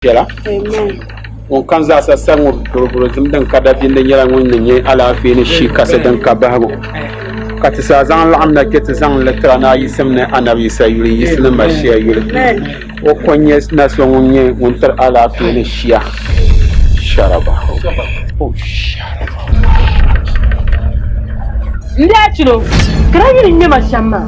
Jela. On kan za sa san burburum dan kada bin da yara ngun ne ala fi ni shi kasa dan ka bago. Ka ta sa zan la'am na ke ta zan latra na yisam ne anabi sayuri yislam ba shi yuri. O konye na so ngun muntar ala fi ni shiya. Sharaba. Oh sharaba. Ndiachiro, kra ni nyama shama.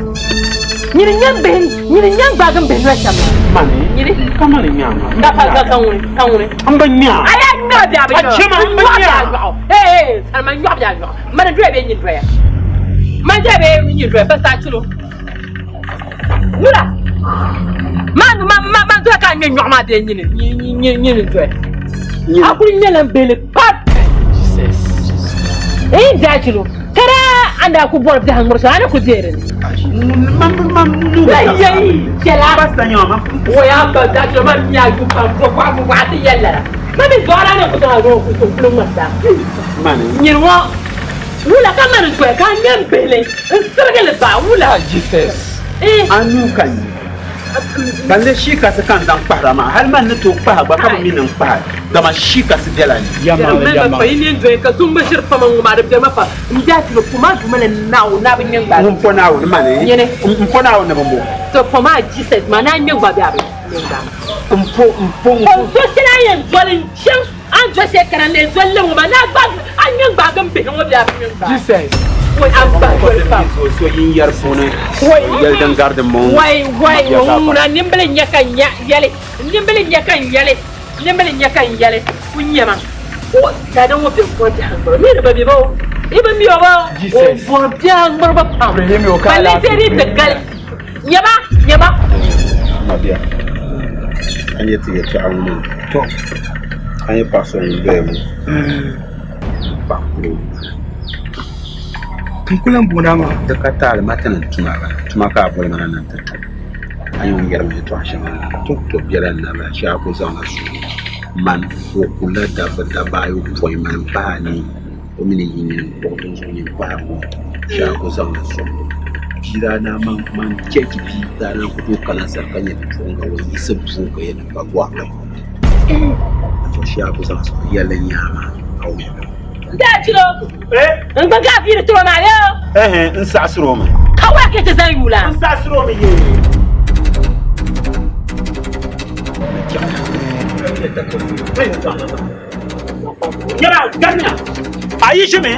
Nyiri nyam bagam ben na shama. Mani, Nyiri kama ni nyama. Dafa kanwure. Amba nya. Aya nyobi abi. Achema amba nya. Hey, salma nyobi abi. Man dwe be nyidwe. Man dwe be nyidwe fa sa chiro. Wula. Man dwe ka nyoma de nyini dwe. Akuri nyela mbele pat. Jesus. Eh, Ndiachiro. Kara anda ku bor da hangor so ana ku dere Mam nu yayi jela basta nyama waya ba da ke man ya ku pam ko kwa ku wati yalla mami zora ne ku da ro ku to plum mata mani nyirwo wula kamar ko ka nyam bele sirgele ba wula Jesus eh anu kan bande shi ka se kan dan parama hal man ne to pa ba ka mi nan pa dama shi ka se delani yama ba yin do ka sun bashir fa man ma da mafa ndati ko kuma du mana nawo na bin yan ba mun pona wo mani mun pona wo ne bombo to for my Jesus man na nyen gba bi abi mpo so sina yen dolin chem an jo se kan le dolle mo ba na gba an nyen gba gam be no bi abi Jesus wai abba so yin yar fone yel dan garde mon wai na nimbele nyakan yale kunyama o da dan wo be ko ta ngoro mi da babi ba ibe mi o ba o bo bia ngoro ba pa Ibrahim o ka la teri te gal nyaba mabia anye ti ya awu to anye paso ngbe mu ba ko kunkulan buna ma da ka ta matan tuma ka bol mana nan ta ayo ngar me to asha to biara na ba sha ko zanga su man fo kula da ba yo foi man ba ni o mini yin ko to so yin ba ko sha ko zanga su kira na man keki bi da na ko to kala sarkan ya to ga wani sabu ko ya ba kwa kai to sha ko zanga su yalla nyama au me Ndiachiro ngba ga fi to na yo nsa asro ma kawa ke te zan yula nsa asro mi ye Yara ganya ayi shi me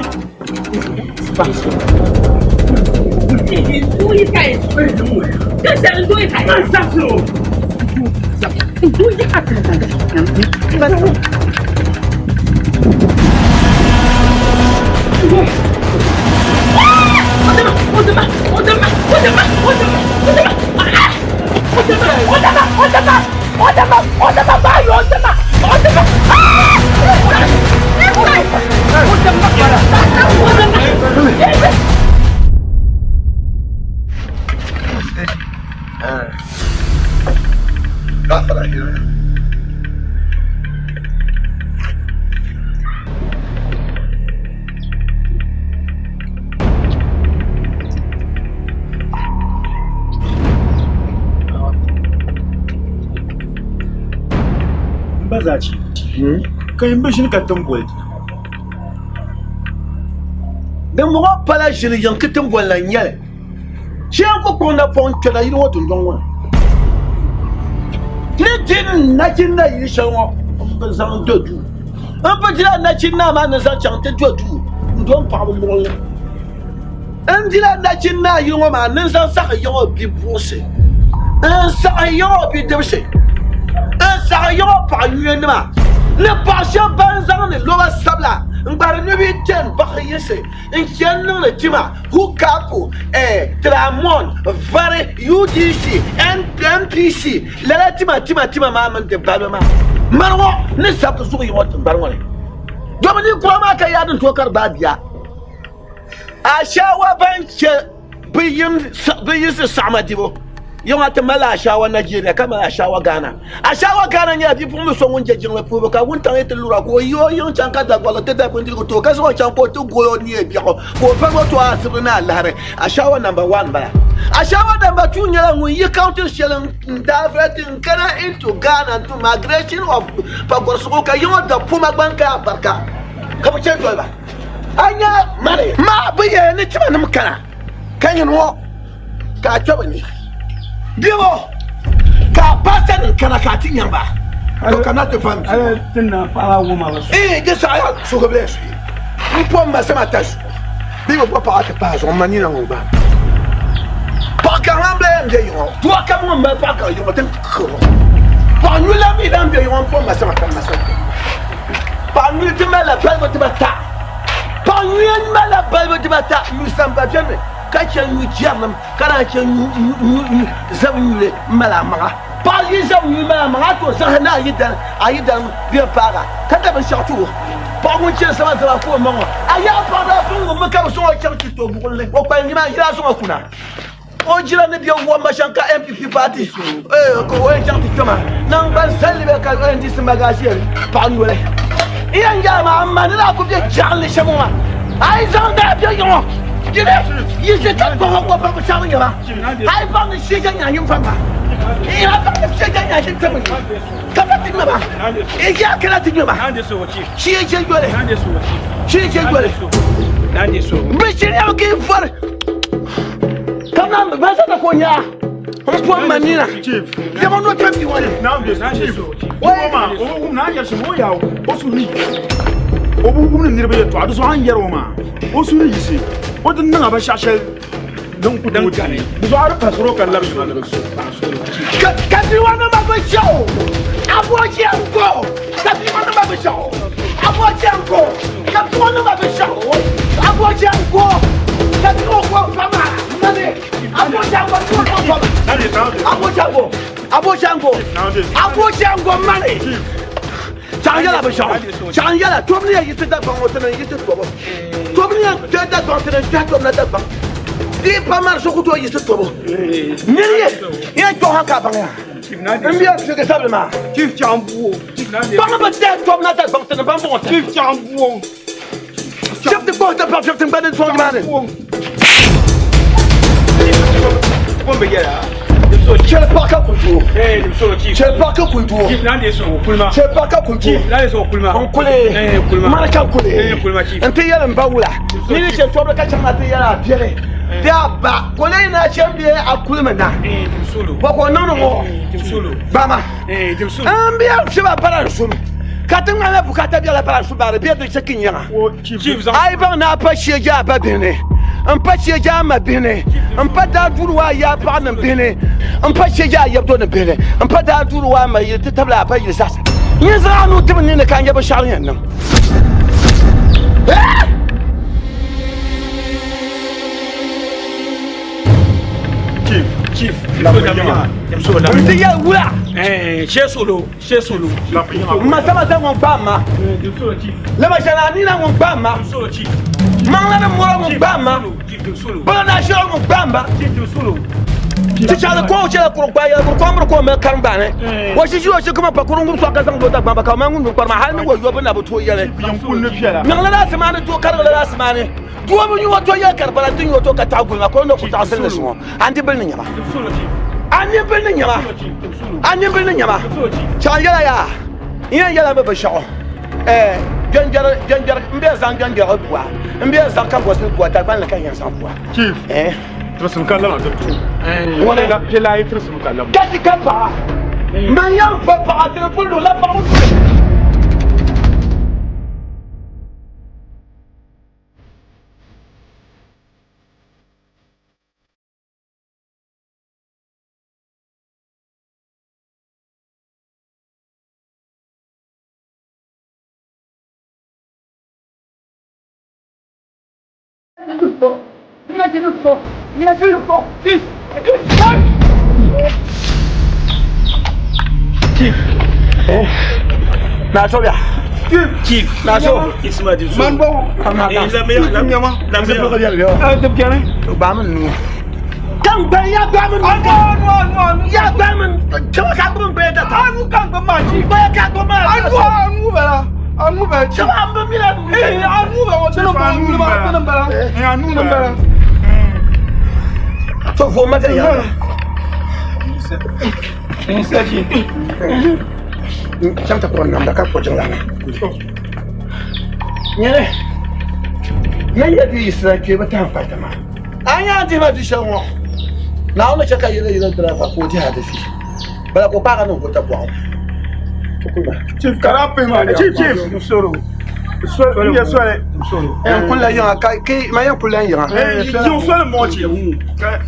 Ndui kai Kasa ndui kai nsa asro ndui ya ka Bazaci kan bishin ka tambol dan mo pala jili yan ka tambol lan yele shi ko ko na fon kala yi wo dun don wa ni tin na kin na yi shawo ko zan dodu an pa jila na kin na ma na zan chan te dodu ndon pa mo lo an jila na kin na yi wo ma nan san sa yo bi bose an sa yo bi debse sa yo pa yuen ma le pasha banzang ne lo sabla ngbar ne bi ten ba yese en chen le tima hukapu tramon vare UDC NPC la tima ma man de balma marwo ne sab su yi wat barwo ne domini ko ma ka yadin to kar babiya a shawa ban ce biyin sa madibo Yon a te mala ashawa Nigeria kama ashawa Ghana. Ashawa Ghana nya bi pour me so wonje jingwe pour ka won tan ete lura ko yo yon chanka da wala te da bondi ko to ka so chanko to go ni e bi ko fa go to asibina Allah ashawa number 1 bala. Ashawa number 2 nya ngun yi counter shelen da vratin kana into Ghana to migration of pagorso ka yon da puma banka barka. Ka bu chen to ba. Anya mare ma biye ni tima nam kana. Kan yin wo ka choba ni. Diwo ka pasa ni kana ka tinyamba to kana te fam tinna fara woma ba de sa ya so ko bless un po ma sama tas biwo papa ta pas on mani na ngba pa ka ramble nge yo to ka mo ma pa ka yo ten ko pa nu la mi dan be yo on po ma sama ta pa nu te ma la belle te bata pa nu ma la belle te bata nous sommes pas jamais kacha yu jamam kana cha zamu mala maga pa yi zamu mala maga to zahna yidan bi para kada ban shatu pa mun ce sama ko mango aya pa da fun mu ka so cha to bulle o pa ni ma ira so kuna o jira ne biyo wo mashanka MPP party ko o cha to kama nan ban salbe ka o ndi smagashi pa ni wala iya ngama amma ni la ko bi jalle shamuma ai zanga bi yo you should not go up with a shouting about. I found the shit in your family. I found the shit in your family. Come back to me, man. If you cannot think about it, she is your good. She is your good. But she never gave for it. Come on, the rest of the Konya. I'm poor Manina. Chief, you want to tell me what is now this. Why, Mama? Oh, now you're some more. What's with me? Oh, woman, near to others 1 year, Oma. What's with you? What the name of a shashel? Don't put them with me. The other pastor can love you. Can you want to have a show? I watch you go. Can you want to have a show? I watch you go. Can you want to have a show? I watch you go. Can you go from money? I watch you go. I watch you go. I watch you go. I watch you go money. Changela bashao. Changela. Tout le monde est là pour monter dans le toit. Tout le monde est là pour monter dans le toit. Dis pas mal sur toi ici toit. Milliers. Il y a toi en cabane. Combien tu que ça le ma? Tu fais un bout. Pas un petit toi na ta banque na pas bon. Tu fais un bout. Chef de poste de pas chef de baden son man. Bon begera. Je ne pas qu'à couture. Je ne pas qu'à couture. Je ne pas qu'à couture. On coule. Marca coule. Un pays à l'embaoula. Il est chez toi, le cachet matériel à pierre. Diaba, collé na chambre à couler maintenant. Pourquoi non, non, Bama. Un bien, je vais pas le somme. Quand on a la boucata bien la parole sur le bien de ce qu'il y a. Aïe, n'a pas chié à Babine. Un pas chié à ma bine. Un pas d'adouloua ya par un bine. Un pas chié à Yabdon bine. Un pas d'adouloua ma il était table à pas il s'as. Il y a un autre menine quand il y a charlien. Chief, la première. Il y a où là? Chez Solo. Masama mon bama. La machanani na mon bama. Mangana mon bama. Bana shiro mon bama. Tu as le coach à pour comme me kambane. Wa shi yo shi kuma pa kurungum so ka san bota bamba ka mangun par ma halin wo yoba na buto yele. Mangana la semana to kar la semana. Duwa mun yi wato ya karbala tun yi wato ka tagul ma ko ndo ku ta asal su andi bilnin yaba andi bilnin yaba andi bilnin yaba changala ya ina yala ba shawo janjar mbe zan janjar buwa mbe zan kan wasu buwa ta ban la kan yan san buwa chief trusum kan la to wala da pela yi trusum kan la kati kan ba man yan fa pa telefon do la pa Chief. Naso ya. Chief. Naso. Isma di. Manbo. La meilleure. La meilleure. Ah, de bien. Obama nous. Kan ban ya ba mun. No. Ya ba mun. Cewa ka ban bai da ta. Anu kan ba ma ji. Ba ka ba ma. Anu ba. Anu ba. Cewa an ba mila. Anu ba wata ba anu ba. Anu ba. To fo maka ya. Insaji. Chanta kwa namba ka ko jala. Nyere. Yaya di isra ke ba ta fata ma. Anya di ma di shawo. Na ona chaka yele dra fa ko ti ha de fi. Bala ko pa ka no ko ta kwa. Chief karape ma. Chief. Soro. Soro. Soro. Kula yan ka ke ma yan kula yan. Ils sont mo chi.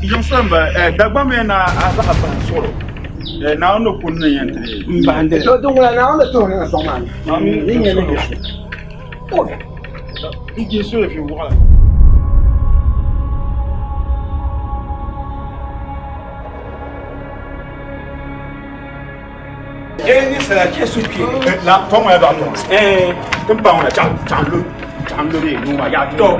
Ils sont dagba me na aba soro. Na ono kunna yantre. Mbande. To dungula na ona to na so man. Ni nyene ke. Oh. Ije so e fi wala. Ni sala ke su ki. Na to mo e ba to. Tum pa ona chang lu de no ma ya to.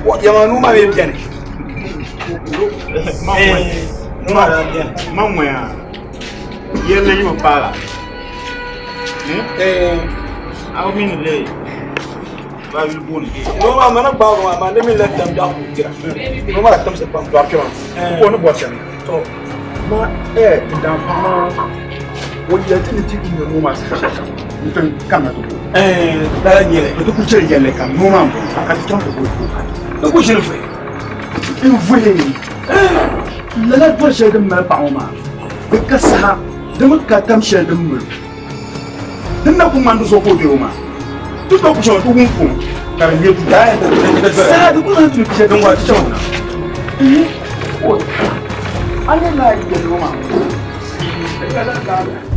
Wa ya manu ma be bien. Mamãe, e ele não fala. Ao menino lei, vai vir bom. Não, mas não fala, mas nem me leva também a cultura. Não vai estar se pão claro que não. Não pode ser. Mas tu dá para o dia de ti que não mais fica. Então, câmera tu. Dá dinheiro. Eu tô com cheio de ele cá, não mamo. A questão do corpo. Não pode ser feio. Eu vou. Lala do cheio de meu pão, mano. Porque sabe, demos que estamos cheio de meu. Não comando só por Deus, mano. Tu tá puxando tu com cara de puta. Sabe, tu não tem que chegar um outro chão. Olha lá aí, mano. Pega cara.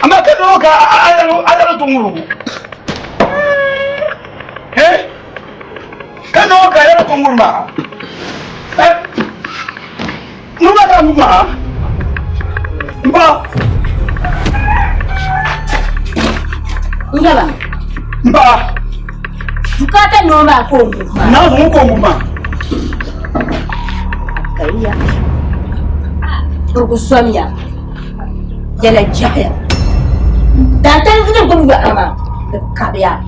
Amaka ayalo tunguru. Kano ka ayalo tunguru ba? Nuba ka nuba. Mba. Ngaba. Mba. Tukata nomba ko nguma. Na zo ko nguma. Kaiya. Burgusomia. Yala Jaya. Dantan gina gumba ama. The Kabia.